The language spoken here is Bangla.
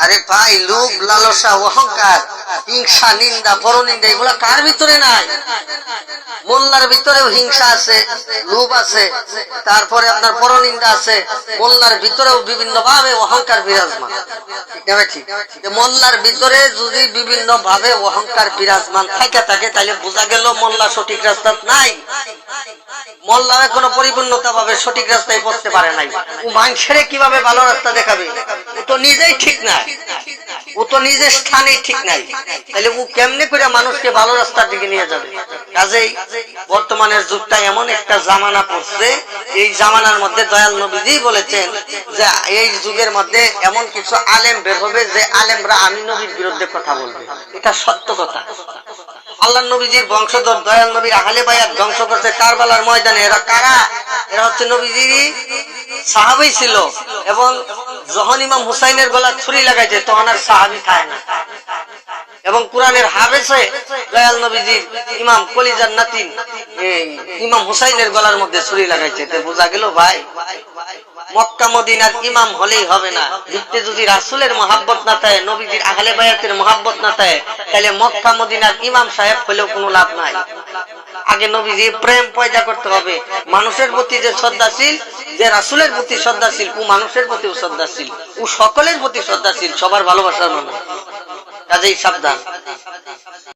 আরে ভাই, লোভ, লালসা, অহংকার, হিংসা, নিন্দা, পরনিন্দা এগুলা কার ভিতরে নাই? মোল্লার ভিতরেও হিংসা আছে, লোভ আছে, তারপরে আপনার পরনিন্দা আছে। মোল্লার ভিতরেও বিভিন্ন ভাবে অহংকার বিরাজমান। ঠিক, মোল্লার ভিতরে যদি বিভিন্ন ভাবে অহংকার বিরাজমান থাকে তাহলে বোঝা গেল মোল্লা সঠিক রাস্তা নাই। মোল্লা এখনো পরিপূর্ণতা ভাবে সঠিক রাস্তায় পড়তে পারে নাই। ও মানুষের কিভাবে ভালো রাস্তা দেখাবে? ও তো নিজেই ঠিক নাই, ও তো নিজের স্থানেই ঠিক নাই। তাহলে ও কেমনে করে মানুষকে ভালো রাস্তার দিকে নিয়ে যাবে? কাজেই বর্তমানের যুগটা এমন একটা জামানা পড়ছে, এই জামানার মধ্যে দয়াল নবীজি বলেছেন যে এই যুগের মধ্যে এমন কিছু আলেম বের হবে যে আলেমরা আমি নবীর বিরুদ্ধে কথা বলবে। এটা সত্য কথা। আল্লাহ নবীজির বংশধর দয়াল নবীর আহলে বায়াত ধ্বংস করছে কারবালার ময়দানে। এরা কারা? এরা হচ্ছে নবীজির সাহাবী ছিল, এবং যখন ইমাম হুসাইনের গলা ছুরি লাগাইছে তখন আর সাহাবী খায় না। এবং কোরআনের হাফেজে দয়াল নবীজির ইমাম কলিজার নাতিন ইমাম হুসাইনের গলার মধ্যে ছুরি লাগাইছে। বোঝা গেল ভাই, মক্কা মদিনার ইমাম হলেই হবে না। ভিত্তি যদি রাসূলের মহাব্বত না থাকে, নবীজির আহলে বায়াতের মহাব্বত না থাকে, তাহলে মক্কা মদিনার ইমাম সাহেব হলেও কোনো লাভ নাই। আগে নবীজির প্রেম পয়দা করতে হবে। মানুষের প্রতি যে শ্রদ্ধাশীল, যে রাসূলের প্রতি শ্রদ্ধাশীল, ও মানুষের প্রতিও শ্রদ্ধাশীল, ও সকলের প্রতি শ্রদ্ধাশীল, সবার ভালোবাসার মানুষ। কাজেই সাবধান।